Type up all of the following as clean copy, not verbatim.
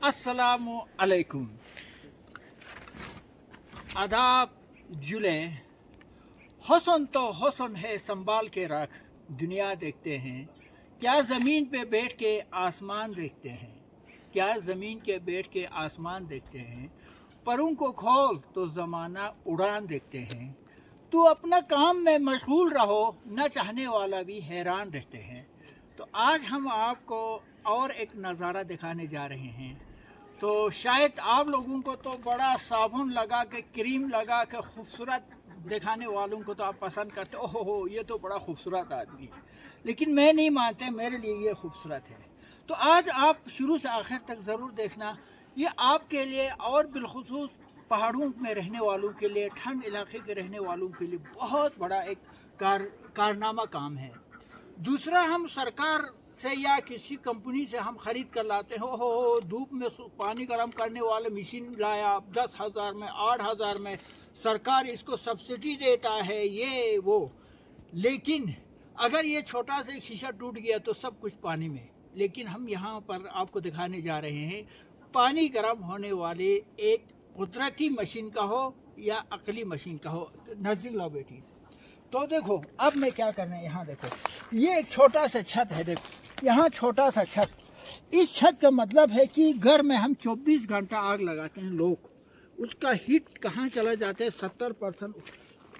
अस्सलामु अलैकुम। आदाब जुले हुस्न तो हुस्न है संभाल के रख, दुनिया देखते हैं क्या ज़मीन पे बैठ के आसमान देखते हैं, क्या ज़मीन के बैठ के आसमान देखते हैं। परों को खोल तो ज़माना उड़ान देखते हैं, तू अपना काम में मशगूल रहो, न चाहने वाला भी हैरान रहते हैं। तो आज हम आपको और एक नज़ारा दिखाने जा रहे हैं। तो शायद आप लोगों को तो बड़ा साबुन लगा के क्रीम लगा के खूबसूरत दिखाने वालों को तो आप पसंद करते, ओहो हो ये तो बड़ा खूबसूरत आदमी है, लेकिन मैं नहीं मानते, मेरे लिए ये खूबसूरत है। तो आज आप शुरू से आखिर तक ज़रूर देखना, ये आपके लिए और बिलखुसूस पहाड़ों में रहने वालों के लिए, ठंड इलाके के रहने वालों के लिए बहुत बड़ा एक कारनामा काम है। दूसरा, हम सरकार से या किसी कंपनी से हम ख़रीद कर लाते हैं, हो धूप में पानी गर्म करने वाले मशीन लाया 10,000 में 8,000 में, सरकार इसको सब्सिडी देता है ये वो, लेकिन अगर ये छोटा सा शीशा टूट गया तो सब कुछ पानी में। लेकिन हम यहाँ पर आपको दिखाने जा रहे हैं पानी गर्म होने वाले एक कुदरती मशीन का हो या अकली मशीन का हो। नज़दीक लाओ बेटी। तो देखो अब मैं क्या करना है, यहाँ देखो ये एक छोटा सा छत है, देखो यहाँ छोटा सा छत। इस छत का मतलब है कि घर में हम 24 घंटा आग लगाते हैं लोग, उसका हीट कहाँ चला जाता है 70%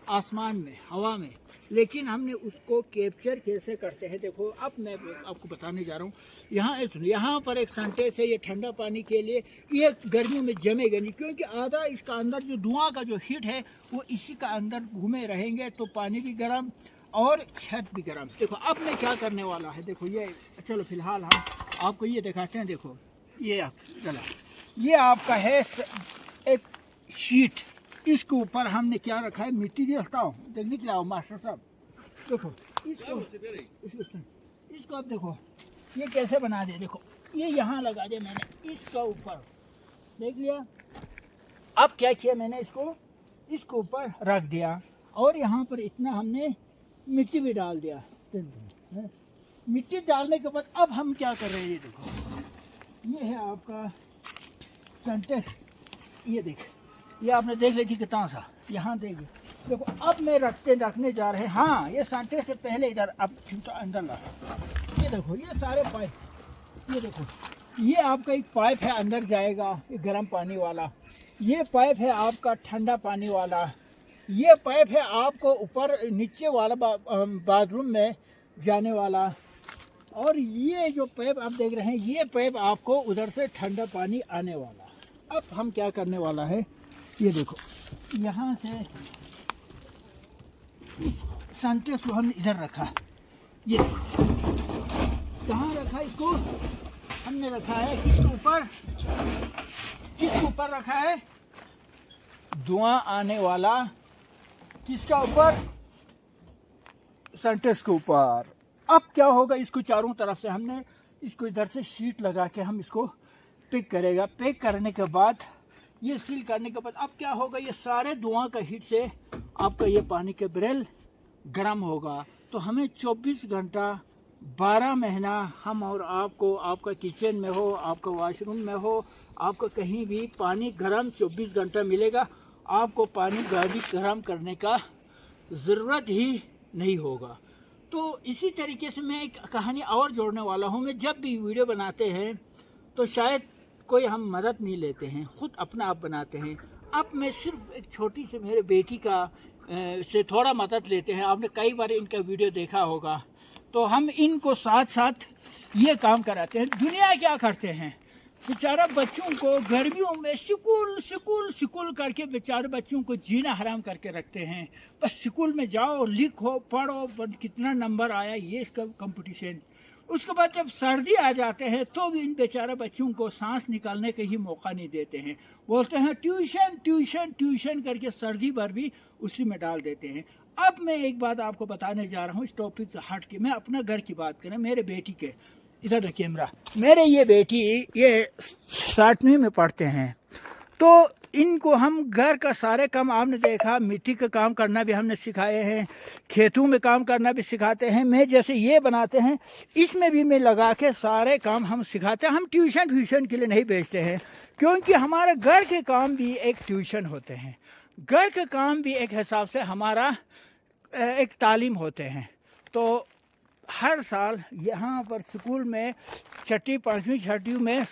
आसमान में, हवा में। लेकिन हमने उसको कैप्चर कैसे करते हैं, देखो अब मैं आपको बताने जा रहा हूँ। यहाँ पर एक सेंटेंस है, ये ठंडा पानी के लिए, ये गर्मियों में जमेगा नहीं, क्योंकि आधा इसका अंदर जो धुआं का जो हीट है वो इसी का अंदर घूमे रहेंगे, तो पानी भी गर्म और छत भी गर्म। देखो अब मैं क्या करने वाला है, देखो ये, चलो फिलहाल हम आपको ये दिखाते हैं। देखो ये आप चला, ये आपका है एक शीट, इसके ऊपर हमने क्या रखा है, मिट्टी देखता हूँ, देखने के लिए मास्टर साहब देखो इसको अब देखो ये कैसे बना दे, देखो ये यहाँ लगा दे मैंने इसका ऊपर, देख लिया। अब क्या किया मैंने, इसको ऊपर रख दिया और यहाँ पर इतना हमने मिट्टी भी डाल दिया। मिट्टी डालने के बाद अब हम क्या कर रहे हैं, ये देखो ये है आपका सेंटेक्स, ये देख, ये आपने देख ली थी कितना सा, यहाँ देखिए। देखो अब मैं रखने जा रहे हैं, हाँ ये सांटे से पहले इधर अब अंदर ला, ये देखो ये सारे पाइप, ये देखो ये आपका एक पाइप है अंदर जाएगा, ये गर्म पानी वाला, ये पाइप है आपका ठंडा पानी वाला, ये पाइप है आपको ऊपर नीचे वाला बाथरूम में जाने वाला, और ये जो पाइप आप देख रहे हैं ये पाइप आपको उधर से ठंडा पानी आने वाला। अब हम क्या करने वाला है, ये देखो यहाँ से सेंटेक्स को हमने इधर रखा, ये कहाँ रखा, इसको हमने रखा है किसके ऊपर रखा है, धुआं आने वाला किसका ऊपर, सेंटेक्स के ऊपर। अब क्या होगा, इसको चारों तरफ से हमने इसको इधर से शीट लगा के हम इसको पैक करेगा। पैक करने के बाद ये सील करने के बाद अब क्या होगा, ये सारे धुआं का हीट से आपका ये पानी के बैरल गर्म होगा। तो हमें 24 घंटा 12 महीना हम और आपको, आपका किचन में हो, आपका वॉशरूम में हो, आपका कहीं भी पानी गर्म 24 घंटा मिलेगा। आपको पानी गर्म करने का ज़रूरत ही नहीं होगा। तो इसी तरीके से मैं एक कहानी और जोड़ने वाला हूँ। मैं जब भी वीडियो बनाते हैं तो शायद कोई हम मदद नहीं लेते हैं, खुद अपना आप बनाते हैं। अब मैं सिर्फ एक छोटी सी मेरे बेटी का से थोड़ा मदद लेते हैं। आपने कई बार इनका वीडियो देखा होगा, तो हम इनको साथ साथ ये काम कराते हैं। दुनिया क्या करते हैं, बेचारा बच्चों को गर्मियों में स्कूल करके बेचारे बच्चों को जीना हराम करके रखते हैं। बस स्कूल में जाओ, लिखो, पढ़ो, कितना नंबर आया ये इसका कंपटीशन। उसके बाद जब सर्दी आ जाते हैं तो भी इन बेचारे बच्चों को सांस निकालने का ही मौका नहीं देते हैं। बोलते हैं ट्यूशन करके सर्दी भर भी उसी में डाल देते हैं। अब मैं एक बात आपको बताने जा रहा हूँ, इस टॉपिक से हट के मैं अपना घर की बात करें, मेरे बेटी के, इधर देखिए कैमरा, मेरे ये बेटी ये 7वीं में पढ़ते हैं। तो इनको हम घर का सारे काम, आपने देखा मिट्टी का काम करना भी हमने सिखाए हैं, खेतों में काम करना भी सिखाते हैं। मैं जैसे ये बनाते हैं इसमें भी मैं लगा के सारे काम हम सिखाते हैं। हम ट्यूशन के लिए नहीं भेजते हैं, क्योंकि हमारे घर के काम भी एक ट्यूशन होते हैं, घर के काम भी एक हिसाब से हमारा एक तालीम होते हैं। तो हर साल यहाँ पर स्कूल में छठी पाँचवीं छठी में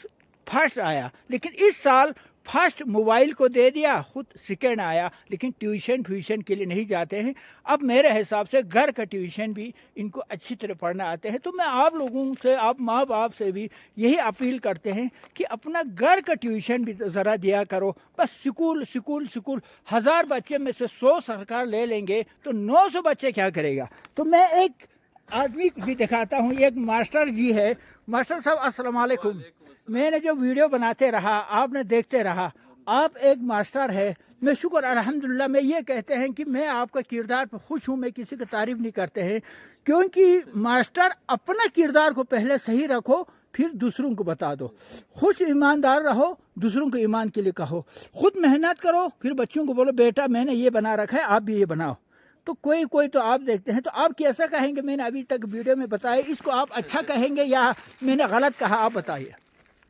फर्स्ट आया, लेकिन इस साल फर्स्ट मोबाइल को दे दिया, खुद सेकेंड आया, लेकिन ट्यूशन के लिए नहीं जाते हैं। अब मेरे हिसाब से घर का ट्यूशन भी इनको अच्छी तरह पढ़ना आते हैं। तो मैं आप लोगों से, आप माँ बाप से भी यही अपील करते हैं कि अपना घर का ट्यूशन भी ज़रा दिया करो। बस स्कूल 1000 बच्चे में से 100 सरकार ले लेंगे तो 900 बच्चे क्या करेगा। तो मैं एक आदमी भी दिखाता हूँ, एक मास्टर जी है। मास्टर साहब अस्सलाम वालेकुम। मैंने जो वीडियो बनाते रहा, आपने देखते रहा, आप एक मास्टर है। मैं शुक्र अल्हम्दुलिल्लाह में ये कहते हैं कि मैं आपका किरदार पर खुश हूँ, मैं किसी की तारीफ़ नहीं करते हैं, क्योंकि मास्टर अपना किरदार को पहले सही रखो, फिर दूसरों को बता दो। खुद ईमानदार रहो, दूसरों को ईमान के लिए कहो, खुद मेहनत करो, फिर बच्चों को बोलो बेटा मैंने ये बना रखा है, आप भी ये बनाओ। तो कोई तो आप देखते हैं, तो आप कैसा कहेंगे? मैंने अभी तक वीडियो में बताया, इसको आप अच्छा कहेंगे या मैंने गलत कहा, आप बताइए।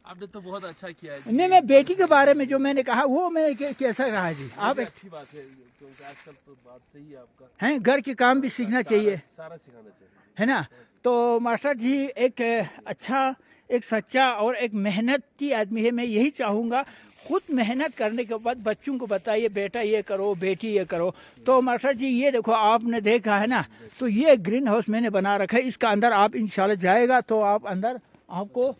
आपने तो बहुत अच्छा किया है। नहीं, मैं बेटी के बारे में जो मैंने कहा वो मैं कैसा रहा जी? आप अच्छी बात है, क्योंकि आजकल तो बात सही है आपका। हैं, घर के काम भी सीखना चाहिए, सारा सिखाना चाहिए, है ना। तो मास्टर जी एक अच्छा, एक सच्चा और एक मेहनती आदमी है। मैं यही चाहूँगा खुद मेहनत करने के बाद बच्चों को बताइए बेटा ये करो, बेटी ये करो। तो मास्टर जी ये देखो, आपने देखा है ना, तो ये ग्रीन हाउस मैंने बना रखा है। इसका अंदर आप इंशाल्लाह जाएगा तो आप अंदर आपको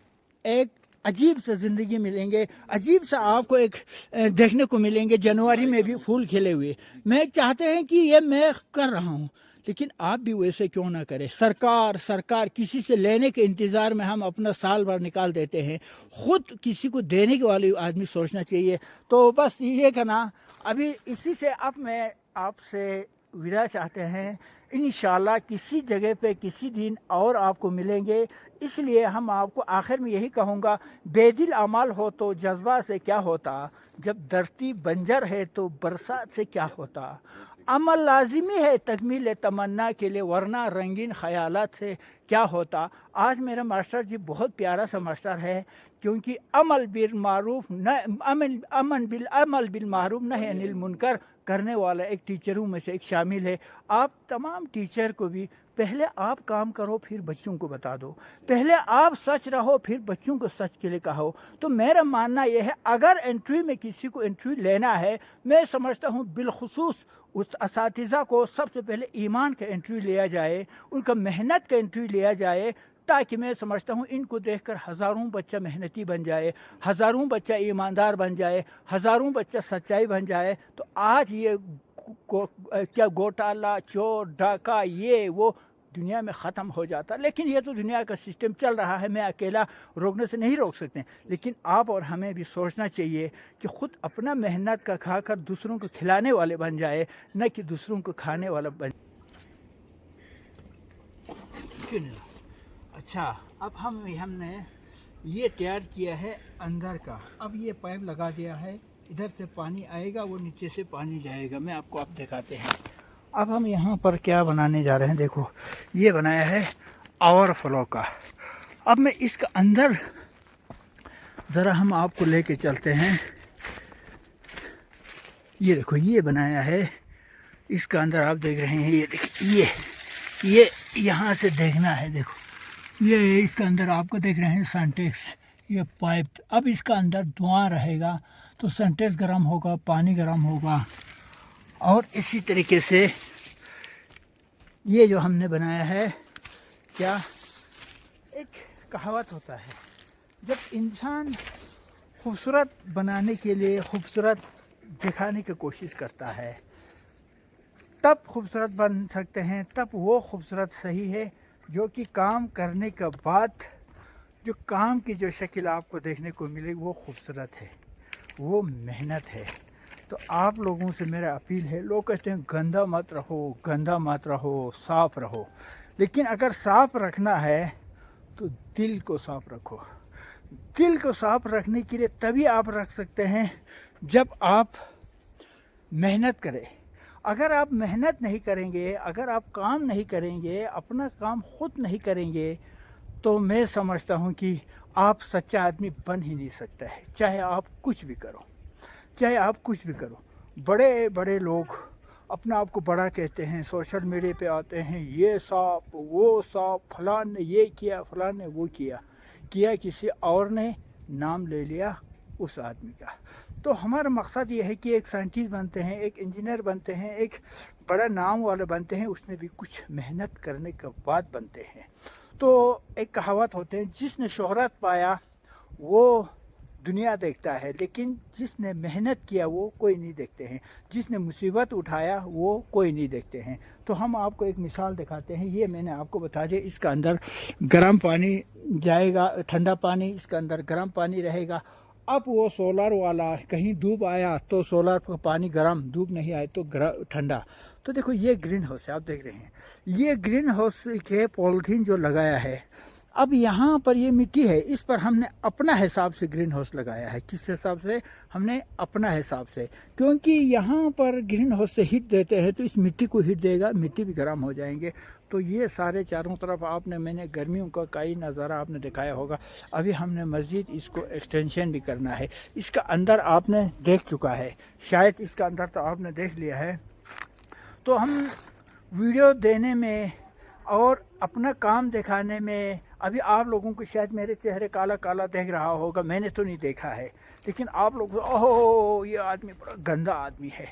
एक अजीब सा ज़िंदगी मिलेंगे, अजीब सा आपको एक देखने को मिलेंगे। जनवरी में भी फूल खिले हुए। मैं चाहते हैं कि ये मैं कर रहा हूँ, लेकिन आप भी वैसे क्यों ना करें। सरकार किसी से लेने के इंतज़ार में हम अपना साल भर निकाल देते हैं। खुद किसी को देने के वाले आदमी सोचना चाहिए। तो बस ये कहना, अभी इसी से अब मैं आपसे विदा चाहते हैं। इंशाल्लाह किसी जगह पे किसी दिन और आपको मिलेंगे। इसलिए हम आपको आखिर में यही कहूँगा, बेदिल अमाल हो तो जज्बा से क्या होता, जब धरती बंजर है तो बरसात से क्या होता। अमल लाजिमी है तकमील तमन्ना के लिए, वरना रंगीन ख्यालात से क्या होता। आज मेरा मास्टर जी बहुत प्यारा सा मास्टर है, क्योंकि अमल बिल मारूफ न अमल बिल मारूफ नहीं अनिल मुनकर करने वाला एक टीचरों में से एक शामिल है। आप तमाम टीचर को भी पहले आप काम करो, फिर बच्चों को बता दो। पहले आप सच रहो, फिर बच्चों को सच के लिए कहो। तो मेरा मानना यह है, अगर एंट्री में किसी को एंट्री लेना है, मैं समझता हूँ बिलखुसूस उस असातिज़ा को सबसे पहले ईमान का एंट्री लिया जाए, उनका मेहनत का एंट्री लिया जाए, ताकि मैं समझता हूँ इनको देखकर हज़ारों बच्चा मेहनती बन जाए, हज़ारों बच्चा ईमानदार बन जाए, हज़ारों बच्चा सच्चाई बन जाए। तो आज ये क्या घोटाला, चोर, डाका, ये वो दुनिया में ख़त्म हो जाता। लेकिन ये तो दुनिया का सिस्टम चल रहा है, मैं अकेला रोकने से नहीं रोक सकते। लेकिन आप और हमें भी सोचना चाहिए कि ख़ुद अपना मेहनत का खाकर दूसरों को खिलाने वाले बन जाए, न कि दूसरों को खाने वाला बन। अच्छा, अब हमने ये तैयार किया है अंदर का। अब ये पाइप लगा दिया है, इधर से पानी आएगा, वो नीचे से पानी जाएगा। मैं आपको अब दिखाते हैं। अब हम यहाँ पर क्या बनाने जा रहे हैं, देखो ये बनाया है ओवरफ्लो का। अब मैं इसका अंदर ज़रा हम आपको लेके चलते हैं। ये देखो ये बनाया है, इसका अंदर आप देख रहे हैं, ये देखिए ये यहाँ से देखना है, देखो ये इसका अंदर आपको देख रहे हैं सिंटेक्स, ये पाइप। अब इसका अंदर धुआं रहेगा तो सिंटेक्स गर्म होगा, पानी गर्म होगा। और इसी तरीके से ये जो हमने बनाया है, क्या एक कहावत होता है, जब इंसान खूबसूरत बनाने के लिए खूबसूरत दिखाने की कोशिश करता है, तब खूबसूरत बन सकते हैं। तब वो खूबसूरत सही है जो कि काम करने के बाद जो काम की जो शक्ल आपको देखने को मिलेगी वो खूबसूरत है, वो मेहनत है। तो आप लोगों से मेरा अपील है, लोग कहते हैं गंदा मत रहो, साफ़ रहो। लेकिन अगर साफ़ रखना है तो दिल को साफ़ रखो। दिल को साफ रखने के लिए तभी आप रख सकते हैं जब आप मेहनत करें। अगर आप मेहनत नहीं करेंगे, अगर आप काम नहीं करेंगे, अपना काम खुद नहीं करेंगे, तो मैं समझता हूँ कि आप सच्चा आदमी बन ही नहीं सकता है। चाहे आप कुछ भी करो, चाहे आप कुछ भी करो। बड़े बड़े लोग अपना आप को बड़ा कहते हैं, सोशल मीडिया पे आते हैं, ये साफ वो साफ, फलान ने ये किया, फलान ने वो किया किसी और ने, नाम ले लिया उस आदमी का। तो हमारा मकसद ये है कि एक साइंटिस्ट बनते हैं, एक इंजीनियर बनते हैं, एक बड़ा नाम वाले बनते हैं, उसमें भी कुछ मेहनत करने के बाद बनते हैं। तो एक कहावत होते हैं, जिसने शोहरत पाया वो दुनिया देखता है, लेकिन जिसने मेहनत किया वो कोई नहीं देखते हैं, जिसने मुसीबत उठाया वो कोई नहीं देखते हैं। तो हम आपको एक मिसाल दिखाते हैं। ये मैंने आपको बता दिया, इसका अंदर गर्म पानी जाएगा, ठंडा पानी, इसका अंदर गर्म पानी रहेगा। अब वो सोलर वाला, कहीं धूप आया तो सोलर का पानी गर्म, धूप नहीं आए तो ठंडा। तो देखो ये ग्रीन हाउस है, आप देख रहे हैं, ये ग्रीन हाउस के पॉलीथीन जो लगाया है। अब यहाँ पर ये मिट्टी है, इस पर हमने अपना हिसाब से ग्रीन हाउस लगाया है। किस हिसाब से? हमने अपना हिसाब से, क्योंकि यहाँ पर ग्रीन हाउस से हीट देते हैं तो इस मिट्टी को हीट देगा, मिट्टी भी गर्म हो जाएंगे। तो ये सारे चारों तरफ मैंने गर्मियों का कई नज़ारा आपने दिखाया होगा। अभी हमने मज़ीद इसको एक्सटेंशन भी करना है। इसका अंदर आपने देख चुका है, शायद इसका अंदर तो आपने देख लिया है। तो हम वीडियो देने में और अपना काम दिखाने में, अभी आप लोगों को शायद मेरे चेहरे काला काला देख रहा होगा, मैंने तो नहीं देखा है, लेकिन आप लोग ओहो ये आदमी बड़ा गंदा आदमी है,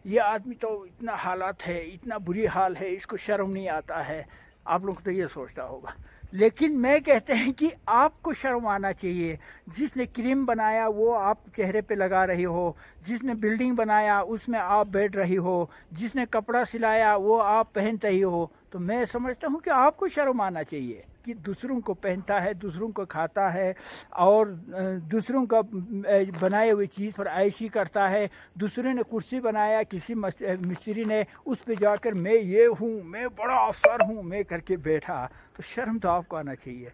ये आदमी तो इतना हालात है, इतना बुरी हाल है, इसको शर्म नहीं आता है, आप लोग तो ये सोचता होगा। लेकिन मैं कहते हैं कि आपको शर्म आना चाहिए। जिसने क्रीम बनाया वो आप चेहरे पे लगा रही हो, जिसने बिल्डिंग बनाया उसमें आप बैठ रही हो, जिसने कपड़ा सिलाया वो आप पहनते ही हो। तो मैं समझता हूँ कि आपको शर्म आना चाहिए कि दूसरों को पहनता है, दूसरों को खाता है, और दूसरों का बनाए हुई चीज़ पर ऐशी करता है। दूसरे ने कुर्सी बनाया, किसी मिस्त्री ने, उस पे जाकर मैं ये हूँ, मैं बड़ा अफसर हूँ, मैं करके बैठा। तो शर्म तो आपको आना चाहिए।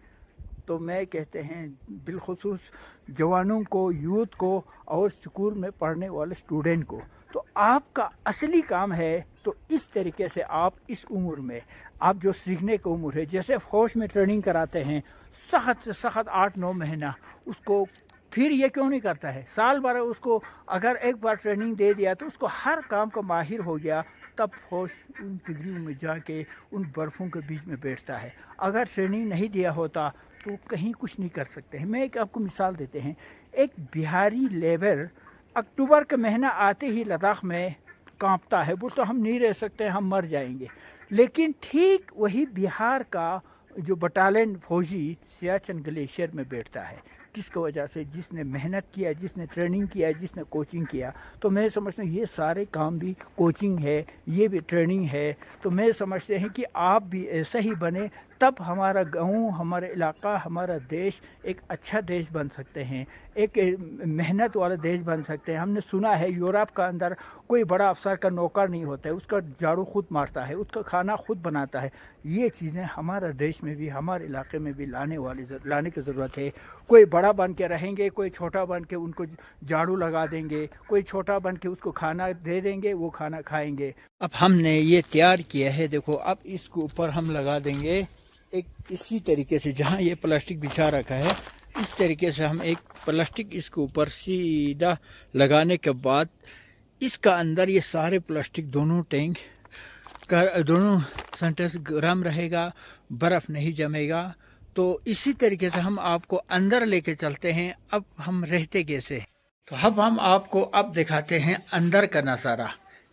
तो मैं कहते हैं बिलखुसूस जवानों को, यूथ को और स्कूल में पढ़ने वाले स्टूडेंट को, तो आपका असली काम है तो इस तरीके से आप इस उम्र में, आप जो सीखने की उम्र है, जैसे फौज में ट्रेनिंग कराते हैं सख्त से सख्त 8-9 महीना, उसको फिर ये क्यों नहीं करता है? साल भर उसको अगर एक बार ट्रेनिंग दे दिया तो उसको हर काम का माहिर हो गया, तब फौज उन डिग्रियों में जाके उन बर्फ़ों के बीच में बैठता है। अगर ट्रेनिंग नहीं दिया होता तो कहीं कुछ नहीं कर सकते हैं। मैं एक आपको मिसाल देते हैं, एक बिहारी लेबर अक्टूबर का महीना आते ही लद्दाख में कांपता है, बोलता हम नहीं रह सकते, हम मर जाएंगे। लेकिन ठीक वही बिहार का जो बटालियन फौजी सियाचिन ग्लेशियर में बैठता है। किसकी वजह से? जिसने मेहनत किया, जिसने ट्रेनिंग किया, जिसने कोचिंग किया। तो मैं समझता हूँ ये सारे काम भी कोचिंग है, ये भी ट्रेनिंग है। तो मैं समझते हैं कि आप भी ऐसा ही बने, तब हमारा गाँव, हमारा इलाका, हमारा देश एक अच्छा देश बन सकते हैं, एक मेहनत वाला देश बन सकते हैं। हमने सुना है यूरोप का अंदर कोई बड़ा अफसर का नौकर नहीं होता है, उसका झाड़ू खुद मारता है, उसका खाना खुद बनाता है। ये चीज़ें हमारा देश में भी, हमारे इलाके में भी लाने की ज़रूरत है। कोई बड़ा बन के रहेंगे, कोई छोटा बन के उनको झाड़ू लगा देंगे, कोई छोटा बन के उसको खाना दे देंगे, वो खाना खाएंगे। अब हमने ये तैयार किया है, देखो, अब इसके ऊपर हम लगा देंगे एक इसी तरीके से, जहाँ ये प्लास्टिक बिछा रखा है इस तरीके से हम एक प्लास्टिक इसके ऊपर सीधा लगाने के बाद इसका अंदर ये सारे प्लास्टिक दोनों टैंक का दोनों सेंटेंस गर्म रहेगा, बर्फ़ नहीं जमेगा। तो इसी तरीके से हम आपको अंदर लेके चलते हैं। अब हम रहते कैसे हैं, तो अब हम आपको अब दिखाते हैं अंदर का नज़ारा।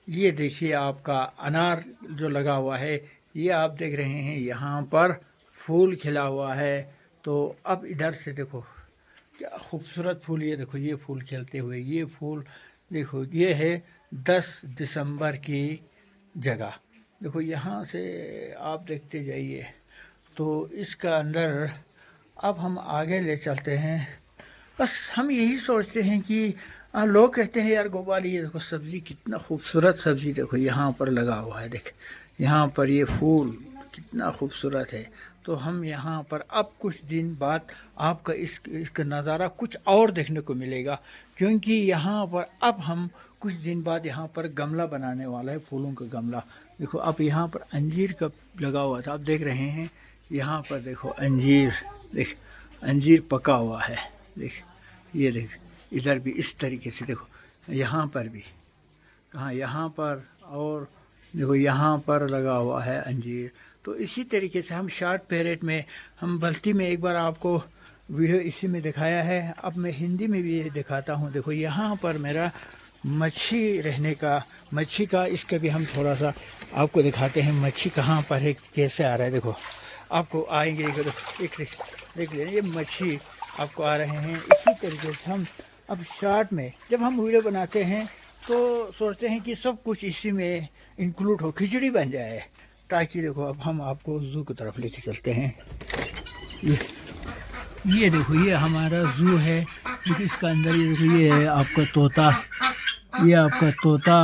ये देखिए आपका अनार जो लगा हुआ है, ये आप देख रहे हैं, यहाँ पर फूल खिला हुआ है। तो अब इधर से देखो क्या खूबसूरत फूल, ये देखो ये फूल खिलते हुए, ये फूल देखो, ये है 10 दिसंबर की जगह। देखो यहाँ से आप देखते जाइए। तो इसका अंदर अब हम आगे ले चलते हैं। बस हम यही सोचते हैं कि लोग कहते हैं यार गोपाल ये देखो सब्ज़ी, कितना खूबसूरत सब्ज़ी देखो यहाँ पर लगा हुआ है, देख यहाँ पर ये फूल कितना खूबसूरत है। तो हम यहाँ पर अब कुछ दिन बाद आपका इसका नज़ारा कुछ और देखने को मिलेगा, क्योंकि यहाँ पर अब हम कुछ दिन बाद यहाँ पर गमला बनाने वाला है, फूलों का गमला। देखो अब यहाँ पर अंजीर का लगा हुआ था, आप देख रहे हैं यहाँ पर, देखो अंजीर, देख अंजीर पका हुआ है, देख ये देख, इधर भी इस तरीके से देखो, यहाँ पर भी, कहाँ यहाँ पर, और देखो यहाँ पर लगा हुआ है अंजीर। तो इसी तरीके से हम शॉर्ट पीरियड में, हम बल्कि में एक बार आपको वीडियो इसी में दिखाया है, अब मैं हिंदी में भी दिखाता हूँ। देखो यहाँ पर मेरा मच्छी रहने का, मच्छी का इसका भी हम थोड़ा सा आपको दिखाते हैं, मच्छी कहाँ पर है, कैसे आ रहा है। देखो आपको आएंगे, एक देख लेना, ये मच्छी आपको आ रहे हैं। इसी तरीके से हम अब शॉर्ट में जब हम वीडियो बनाते हैं तो सोचते हैं कि सब कुछ इसी में इंक्लूड हो, खिचड़ी बन जाए, ताकि देखो अब हम आपको ज़ू की तरफ लेके चलते हैं। ये देखो ये हमारा ज़ू है, इसका अंदर ये देखो, ये है आपका तोता, ये आपका तोता,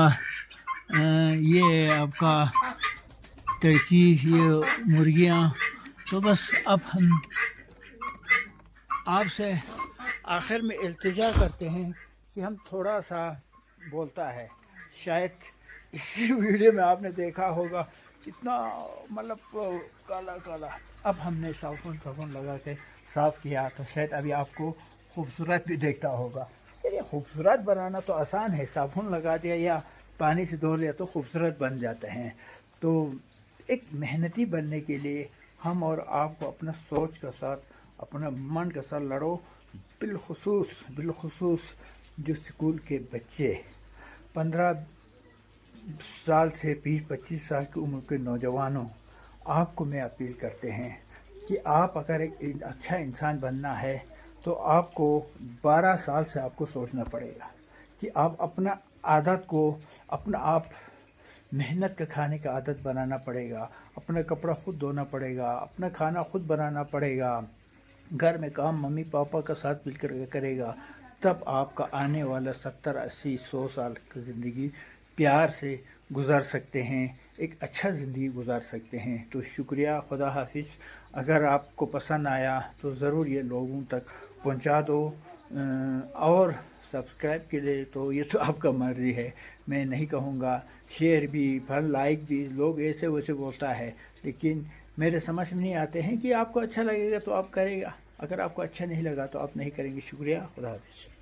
ये आपका टर्की, ये मुर्गियाँ। तो बस अब हम आपसे आखिर में इल्तिजा करते हैं कि हम थोड़ा सा बोलता है, शायद इसी वीडियो में आपने देखा होगा कितना मतलब काला काला, अब हमने साबुन लगा के साफ़ किया, तो शायद अभी आपको खूबसूरत भी देखता होगा। ये खूबसूरत बनाना तो आसान है, साबुन लगा दिया या पानी से धो लिया तो खूबसूरत बन जाते हैं। तो एक मेहनती बनने के लिए हम और आपको अपना सोच के साथ, अपना मन के साथ लड़ो। बिलखुसूस जो स्कूल के बच्चे 15 साल से 20-25 साल की उम्र के नौजवानों, आपको मैं अपील करते हैं कि आप अगर एक अच्छा इंसान बनना है तो आपको 12 साल से आपको सोचना पड़ेगा कि आप अपना आदत को, अपना आप मेहनत का खाने का आदत बनाना पड़ेगा, अपना कपड़ा खुद धोना पड़ेगा, अपना खाना खुद बनाना पड़ेगा, घर में काम मम्मी पापा का साथ मिलकर करेगा, तब आपका आने वाला 70, 80, 100 साल की ज़िंदगी प्यार से गुजार सकते हैं, एक अच्छा ज़िंदगी गुजार सकते हैं। तो शुक्रिया, खुदा हाफिज़। अगर आपको पसंद आया तो ज़रूर ये लोगों तक पहुंचा दो, और सब्सक्राइब के लिए तो ये तो आपका मर्ज़ी है, मैं नहीं कहूँगा, शेयर भी, पर लाइक भी, लोग ऐसे वैसे बोलता है, लेकिन मेरे समझ में नहीं आते हैं कि आपको अच्छा लगेगा तो आप करेगा, अगर आपको अच्छा नहीं लगा तो आप नहीं करेंगे। शुक्रिया, खुदा हाफिज़।